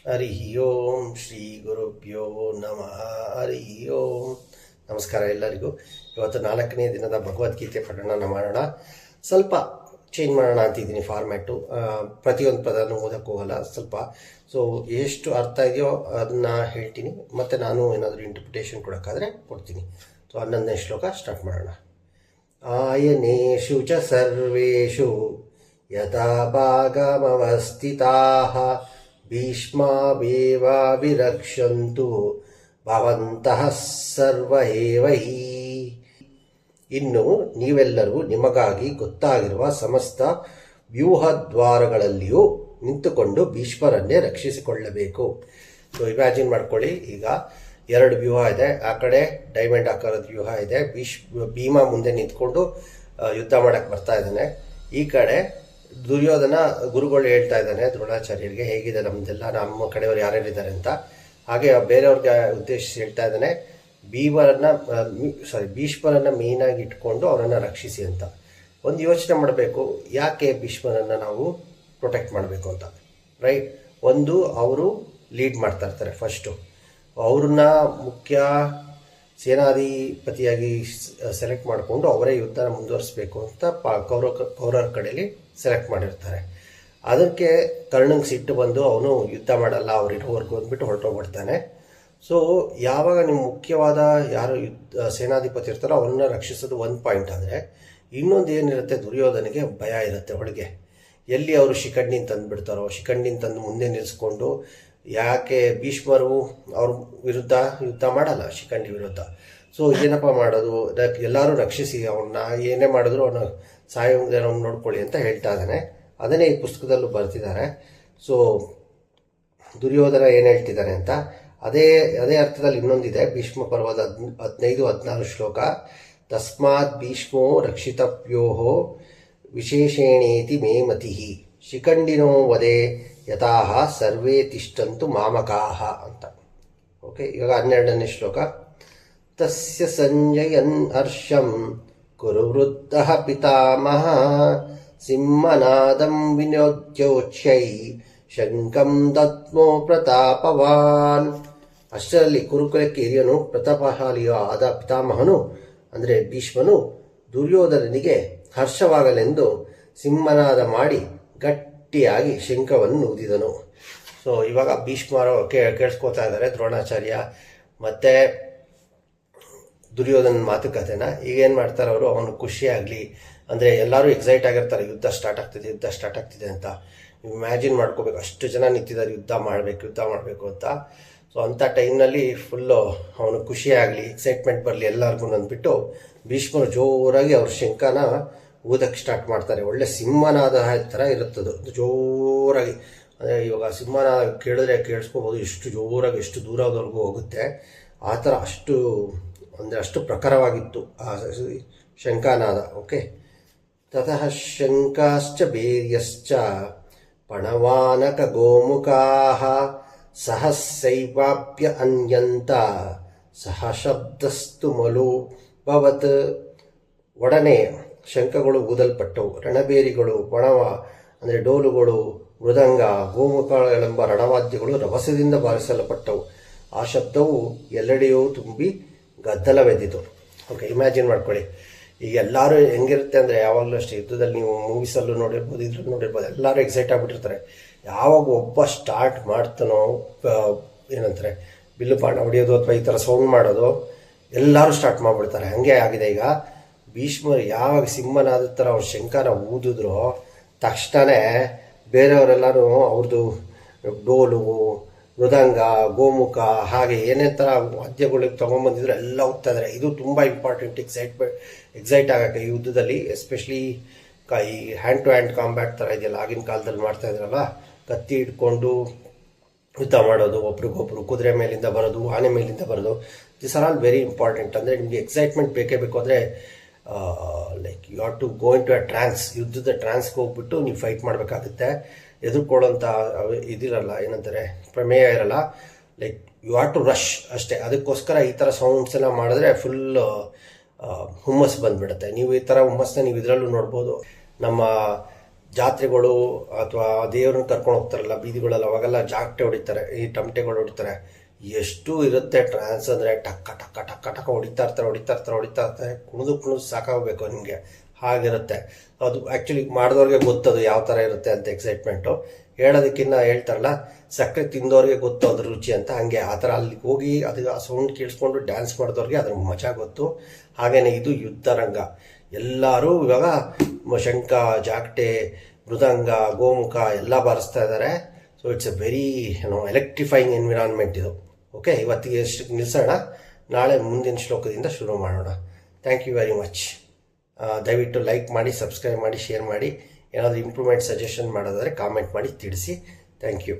ಹರಿ ಓಂ ಶ್ರೀ ಗುರುಭ್ಯೋ ನಮಃ ಹರಿ ಓಂ. ನಮಸ್ಕಾರ ಎಲ್ಲರಿಗೂ. ಇವತ್ತು 4ನೇ ದಿನದ ಭಗವದ್ಗೀತೆ ಪಠಣ ಮಾಡೋಣ. ಸ್ವಲ್ಪ ಚೇಂಜ್ ಮಾಡೋಣ ಅಂತಿದ್ದೀನಿ ಫಾರ್ಮ್ಯಾಟು. ಪ್ರತಿಯೊಂದು ಪದನೂ ಓದಕ್ಕೆ ಹೋಗಲ್ಲ, ಸ್ವಲ್ಪ ಸೊ ಎಷ್ಟು ಅರ್ಥ ಇದೆಯೋ ಅದನ್ನು ಹೇಳ್ತೀನಿ, ಮತ್ತು ನಾನು ಏನಾದರೂ ಇಂಟರ್ಪ್ರಿಟೇಷನ್ ಕೊಡೋಕ್ಕಾದರೆ ಕೊಡ್ತೀನಿ. ಸೊ 11ನೇ ಶ್ಲೋಕ ಸ್ಟಾರ್ಟ್ ಮಾಡೋಣ. ಆಯನೇಷು ಚ ಸರ್ವೇಷು ಯಥಾ ಭಾಗಮವಸ್ಥಿತಾಃ ಭೀಷ್ಮಾವೇವಾಭಿರಕ್ಷಂತು ಭವಂತಃ ಸರ್ವ ಏವ ಹಿ. ಇನ್ನು ನೀವೆಲ್ಲರೂ ನಿಮಗಾಗಿ ಗೊತ್ತಾಗಿರುವ ಸಮಸ್ತ ವ್ಯೂಹದ್ವಾರಗಳಲ್ಲಿಯೂ ನಿಂತುಕೊಂಡು ಭೀಷ್ಮರನ್ನೇ ರಕ್ಷಿಸಿಕೊಳ್ಳಬೇಕು. ಸೊ ಇಮ್ಯಾಜಿನ್ ಮಾಡ್ಕೊಳ್ಳಿ, ಈಗ 2 ವ್ಯೂಹ ಇದೆ. ಆ ಕಡೆ ಡೈಮಂಡ್ ಆಕಾರದ ವ್ಯೂಹ ಇದೆ. ಭೀಮ ಮುಂದೆ ನಿಂತ್ಕೊಂಡು ಯುದ್ಧ ಮಾಡಕ್ಕೆ ಬರ್ತಾ ಇದ್ದಾನೆ. ಈ ಕಡೆ ದುರ್ಯೋಧನ ಗುರುಗಳು ಹೇಳ್ತಾ ಇದ್ದಾನೆ ದ್ರೋಣಾಚಾರ್ಯರಿಗೆ, ಹೇಗಿದೆ ನಮ್ದೆಲ್ಲ, ನಮ್ಮ ಕಡೆಯವರು ಯಾರ್ಯಾರಿದ್ದಾರೆ ಅಂತ. ಹಾಗೆ ಬೇರೆಯವ್ರಿಗೆ ಉದ್ದೇಶಿಸಿ ಹೇಳ್ತಾ ಇದ್ದಾನೆ, ಭೀಷ್ಮರನ್ನ ಮೇಯ್ನಾಗಿ ಇಟ್ಕೊಂಡು ಅವರನ್ನು ರಕ್ಷಿಸಿ ಅಂತ. ಒಂದು ಯೋಚನೆ ಮಾಡಬೇಕು, ಯಾಕೆ ಭೀಷ್ಮರನ್ನು ನಾವು ಪ್ರೊಟೆಕ್ಟ್ ಮಾಡಬೇಕು ಅಂತ, ರೈಟ್? ಒಂದು, ಅವರು ಲೀಡ್ ಮಾಡ್ತಾ ಇರ್ತಾರೆ. ಫಸ್ಟು ಅವ್ರನ್ನ ಮುಖ್ಯ ಸೇನಾಧಿಪತಿಯಾಗಿ ಸೆಲೆಕ್ಟ್ ಮಾಡಿಕೊಂಡು ಅವರೇ ಯುದ್ಧನ ಮುಂದುವರಿಸಬೇಕು ಅಂತ ಕೌರವರ ಕಡೆಯಲ್ಲಿ ಸೆಲೆಕ್ಟ್ ಮಾಡಿರ್ತಾರೆ. ಅದಕ್ಕೆ ಕರ್ಣಂಗೆ ಸಿಟ್ಟು ಬಂದು ಅವನು ಯುದ್ಧ ಮಾಡಲ್ಲ, ಅವರಿರೋವರೆಗೂ ಅಂದ್ಬಿಟ್ಟು ಹೊರಟೋಗ್ಬಿಡ್ತಾನೆ. ಸೊ ಯಾವಾಗ ನೀವು ಮುಖ್ಯವಾದ ಯಾರು ಸೇನಾಧಿಪತಿ ಇರ್ತಾರೋ ಅವನ್ನ ರಕ್ಷಿಸೋದು ಒಂದು ಪಾಯಿಂಟ್. ಆದರೆ ಇನ್ನೊಂದು ಏನಿರುತ್ತೆ, ದುರ್ಯೋಧನಿಗೆ ಭಯ ಇರುತ್ತೆ ಒಳಗೆ. ಎಲ್ಲಿ ಅವರು ಶಿಖಂಡಿನ ತಂದುಬಿಡ್ತಾರೋ, ಶಿಖಂಡಿನ ತಂದು ಮುಂದೆ ನಿಲ್ಲಿಸ್ಕೊಂಡು, ಯಾಕೆ ಭೀಷ್ಮರು ಅವ್ರ ವಿರುದ್ಧ ಯುದ್ಧ ಮಾಡಲ್ಲ, ಶಿಖಂಡಿ ವಿರುದ್ಧ. ಸೊ ಏನಪ್ಪ ಮಾಡೋದು, ಎಲ್ಲರೂ ರಕ್ಷಿಸಿ ಅವನ್ನ, ಏನೇ ಮಾಡಿದ್ರು ಅವನು ಸಾಯೋಂಗೆ ನೋಡ್ಕೊಳ್ಳಿ ಅಂತ ಹೇಳ್ತಾ ಇದ್ದಾನೆ. ಅದನ್ನೇ ಈ ಪುಸ್ತಕದಲ್ಲೂ ಬರ್ತಿದ್ದಾರೆ. ಸೊ ದುರ್ಯೋಧನ ಏನು ಹೇಳ್ತಿದ್ದಾನೆ ಅಂತ ಅದೇ ಅರ್ಥದಲ್ಲಿ ಇನ್ನೊಂದಿದೆ. ಭೀಷ್ಮ ಪರ್ವದ 15-16 ಶ್ಲೋಕ. ತಸ್ಮಾತ್ ಭೀಷ್ಮೋ ರಕ್ಷಿತವ್ಯೋ ವಿಶೇಷೇಣೇತಿ ಮೇ ಮತಿಃ ಶಿಖಂಡಿನೋ ವದೆ ಯಥಾಹ ಸರ್ವೇ ತಿಷ್ಟಂತು ಮಾಮಕಾಹ ಅಂತ. ಓಕೆ, ಇವಾಗ 12ನೇ ಶ್ಲೋಕ. ತಸ್ಯ ಸಂಜಯನ್ ಹರ್ಷಂ ಕುರು ವೃದ್ಧಃ ಪಿತಾಮಹ ಸಿಂಹನಾದಂ ವಿನೋದ್ಯೋಚ್ಯೈ ಶಂಕಂ ದತ್ಮೋ ಪ್ರತಾಪವಾನ್. ಅಷ್ಟರಲ್ಲಿ ಕುರುಕುಲಕ್ಕೆ ಹಿರಿಯನು ಪ್ರತಾಪಶಾಲಿಯೂ ಆದ ಪಿತಾಮಹನು ಅಂದರೆ ಭೀಷ್ಮನು ದುರ್ಯೋಧನನಿಗೆ ಹರ್ಷವಾಗಲೆಂದು ಸಿಂಹನಾದ ಮಾಡಿ ಗಟ್ಟಿಯಾಗಿ ಶಂಖವನ್ನು ಊದಿದನು. ಸೊ ಇವಾಗ ಭೀಷ್ಮರು ಕೇಳಿಸ್ಕೋತಾ ಇದ್ದಾರೆ ದ್ರೋಣಾಚಾರ್ಯ ಮತ್ತು ದುರ್ಯೋಧನ ಮಾತುಕತೆನ. ಈಗೇನು ಮಾಡ್ತಾರೆ ಅವರು, ಅವನು ಖುಷಿಯಾಗಲಿ ಅಂದರೆ ಎಲ್ಲರೂ ಎಕ್ಸೈಟ್ ಆಗಿರ್ತಾರೆ, ಯುದ್ಧ ಸ್ಟಾರ್ಟ್ ಆಗ್ತಿದೆ ಅಂತ. ನೀವು ಇಮ್ಯಾಜಿನ್ ಮಾಡ್ಕೋಬೇಕು, ಅಷ್ಟು ಜನ ನಿಂತಿದ್ದಾರೆ, ಯುದ್ಧ ಮಾಡಬೇಕು ಅಂತ. ಸೊ ಅಂಥ ಟೈಮ್ನಲ್ಲಿ ಫುಲ್ಲು ಅವನು ಖುಷಿಯಾಗಲಿ, ಎಕ್ಸೈಟ್ಮೆಂಟ್ ಬರಲಿ ಎಲ್ಲರಿಗೂ ಅಂದ್ಬಿಟ್ಟು ಭೀಷ್ಮರು ಜೋರಾಗಿ ಅವ್ರ ಶಂಖನ ಊದಕ್ಕೆ ಸ್ಟಾರ್ಟ್ ಮಾಡ್ತಾರೆ. ಒಳ್ಳೆ ಸಿಂಹನಾದ ಥರ ಇರುತ್ತದು, ಜೋರಾಗಿ. ಅಂದರೆ ಇವಾಗ ಸಿಂಹನ ಕೇಳಿದ್ರೆ ಕೇಳಿಸ್ಕೋಬೋದು, ಎಷ್ಟು ಜೋರಾಗಿ, ಎಷ್ಟು ದೂರದವರೆಗೂ ಹೋಗುತ್ತೆ. ಆ ಥರ ಅಷ್ಟು ಪ್ರಖರವಾಗಿತ್ತು ಆ ಶಂಖನಾದ. ಓಕೆ. ತತಃ ಶಂಕಾಶ್ಚ ಭೇರ್ಯಶ್ಚ ಪಣವಾನಕ ಗೋಮುಖಾಃ ಸಹಸ್ರೈವಾಪ್ಯ ಅನ್ಯಂತ ಸಹ ಶಬ್ದಸ್ತು ಮಲೋಭವತ್. ಒಡನೆ ಶಂಖಗಳು ಊದಲ್ಪಟ್ಟವು. ರಣಬೇರಿಗಳು, ಪಣವ ಅಂದರೆ ಡೋಲುಗಳು, ಮೃದಂಗ, ಗೋಮುಖಗಳೆಂಬ ರಣವಾದ್ಯಗಳು ರಭಸದಿಂದ ಬಾರಿಸಲ್ಪಟ್ಟವು. ಆ ಶಬ್ದವು ಎಲ್ಲೆಡೆಯೂ ತುಂಬಿ ಗದ್ದಲವೆದ್ದಿತು. ಓಕೆ, ಇಮ್ಯಾಜಿನ್ ಮಾಡ್ಕೊಳ್ಳಿ. ಈಗ ಎಲ್ಲರೂ ಹೆಂಗಿರುತ್ತೆ ಅಂದರೆ, ಯಾವಾಗಲೂ ಅಷ್ಟೇ, ಯುದ್ಧದಲ್ಲಿ ನೀವು ಮೂವೀಸಲ್ಲೂ ನೋಡಿರ್ಬೋದು, ಇದ್ರಲ್ಲಿ ನೋಡಿರ್ಬೋದು, ಎಲ್ಲರೂ ಎಕ್ಸೈಟ್ ಆಗಿಬಿಟ್ಟಿರ್ತಾರೆ. ಯಾವಾಗ ಒಬ್ಬ ಸ್ಟಾರ್ಟ್ ಮಾಡ್ತಾನೋ, ಏನಂತಾರೆ, ಬಿಲ್ಲು ಬಾಣ ಹೊಡೆಯೋದು ಅಥವಾ ಈ ಥರ ಸೌಂಡ್ ಮಾಡೋದು, ಎಲ್ಲರೂ ಸ್ಟಾರ್ಟ್ ಮಾಡಿಬಿಡ್ತಾರೆ. ಹಾಗೆ ಆಗಿದೆ ಈಗ. ಭೀಷ್ಮರು ಯಾವಾಗ ಸಿಂಹನಾದ ಥರ ಅವ್ರ ಶಂಖನ ಊದಿದ್ರು ತಕ್ಷಣವೇ ಬೇರೆಯವರೆಲ್ಲರೂ ಅವ್ರದ್ದು ಡೋಲು, ಮೃದಂಗ, ಗೋಮುಖ, ಹಾಗೆ ಏನೇನು ಥರ ವಾದ್ಯಗಳಿಗೆ ತೊಗೊಂಬಂದಿದ್ರು ಎಲ್ಲ ಹೋಗ್ತಾ ಇದ್ದಾರೆ. ಇದು ತುಂಬ ಇಂಪಾರ್ಟೆಂಟ್, ಎಕ್ಸೈಟ್ ಆಗೋಕ್ಕೆ ಈ ಯುದ್ಧದಲ್ಲಿ. ಎಸ್ಪೆಷಲಿ ಈ ಹ್ಯಾಂಡ್ ಟು ಹ್ಯಾಂಡ್ ಕಾಂಬ್ಯಾಟ್ ಥರ ಇದೆಯಲ್ಲ, ಆಗಿನ ಕಾಲದಲ್ಲಿ ಮಾಡ್ತಾ ಇದ್ರಲ್ಲ, ಕತ್ತಿ ಇಟ್ಕೊಂಡು ಯುದ್ಧ ಮಾಡೋದು, ಒಬ್ರಿಗೊಬ್ರು ಕುದುರೆ ಮೇಲಿಂದ ಬರೋದು, ಆನೆ ಮೇಲಿಂದ ಬರೋದು, this are all very important. ಅಂದರೆ ನಿಮಗೆ ಎಕ್ಸೈಟ್ಮೆಂಟ್ ಬೇಕೇ ಬೇಕು. ಅಂದರೆ like you have to go into a trance, ಯುದ್ಧದ ಟ್ರಾನ್ಸ್ಗೆ ಹೋಗ್ಬಿಟ್ಟು ನೀವು ಫೈಟ್ ಮಾಡಬೇಕಾಗುತ್ತೆ. ಎದುರ್ಕೊಳ್ಳೋಂಥ ಇದಿರಲ್ಲ, ಏನಂತಾರೆ, ಪ್ರಮೇಯ ಇರಲ್ಲ. Like you have to rush ಅಷ್ಟೇ. ಅದಕ್ಕೋಸ್ಕರ ಈ ಥರ ಸೌಂಡ್ಸ್ ಎಲ್ಲ ಮಾಡಿದ್ರೆ ಫುಲ್ ಹುಮ್ಮಸ್ ಬಂದುಬಿಡುತ್ತೆ. ನೀವು ಈ ಥರ ಹುಮ್ಮಸ್ನ ನೀವು ಇದರಲ್ಲೂ ನೋಡ್ಬೋದು. ನಮ್ಮ ಜಾತ್ರೆಗಳು ಅಥವಾ ದೇವ್ರನ್ನ ಕರ್ಕೊಂಡು ಹೋಗ್ತಾರಲ್ಲ ಬೀದಿಗಳಲ್ಲಿ, ಅವಾಗೆಲ್ಲ ಜಾಗಟೆ ಹೊಡಿತಾರೆ, ಈ ಟಮಟೆಗಳು ಹೊಡಿತಾರೆ. ಎಷ್ಟು ಇರುತ್ತೆ ಟ್ರಾನ್ಸ್ ಅಂದರೆ ಟಕ್ಕ ಟಕ್ಕ ಟಕ್ಕ ಟಕ್ಕ ಹೊಡಿತಾ ಇರ್ತಾರೆ. ಕುಣಿದು ಸಾಕಾಗಬೇಕು ನಿಮಗೆ, ಹಾಗಿರುತ್ತೆ ಅದು. ಆ್ಯಕ್ಚುಲಿ ಮಾಡಿದವ್ರಿಗೆ ಗೊತ್ತದು ಯಾವ ಥರ ಇರುತ್ತೆ ಅಂತ ಎಕ್ಸೈಟ್ಮೆಂಟು. ಹೇಳೋದಕ್ಕಿಂತ ಹೇಳ್ತಾರಲ್ಲ, ಸಕ್ಕರೆ ತಿಂದವ್ರಿಗೆ ಗೊತ್ತು ಅದ್ರ ರುಚಿ ಅಂತ, ಹಂಗೆ ಆ ಥರ ಅಲ್ಲಿಗೆ ಹೋಗಿ ಅದು ಆ ಸೌಂಡ್ ಕೇಳಿಸ್ಕೊಂಡು ಡ್ಯಾನ್ಸ್ ಮಾಡಿದವ್ರಿಗೆ ಅದ್ರ ಮಜಾ ಗೊತ್ತು. ಹಾಗೆಯೇ ಇದು ಯುದ್ಧರಂಗ. ಎಲ್ಲರೂ ಇವಾಗ ಶಂಖ, ಜಾಗಟೆ, ಮೃದಂಗ, ಗೋಮುಖ ಎಲ್ಲ ಬಾರಿಸ್ತಾ ಇದ್ದಾರೆ. So it's a very electrifying environment ಇದು. ಓಕೆ, ಇವತ್ತಿಗೆ ಎಷ್ಟು ನಿಲ್ಲಿಸೋಣ, ನಾಳೆ ಮುಂದಿನ ಶ್ಲೋಕದಿಂದ ಶುರು ಮಾಡೋಣ. Thank you very much. ದಯವಿಟ್ಟು ಲೈಕ್ ಮಾಡಿ, ಸಬ್ಸ್ಕ್ರೈಬ್ ಮಾಡಿ, ಶೇರ್ ಮಾಡಿ. ಏನಾದರೂ ಇಂಪ್ರೂವ್ಮೆಂಟ್ ಸಜೆಷನ್ ಮಾಡೋದಾದರೆ ಕಾಮೆಂಟ್ ಮಾಡಿ ತಿಳಿಸಿ. Thank you.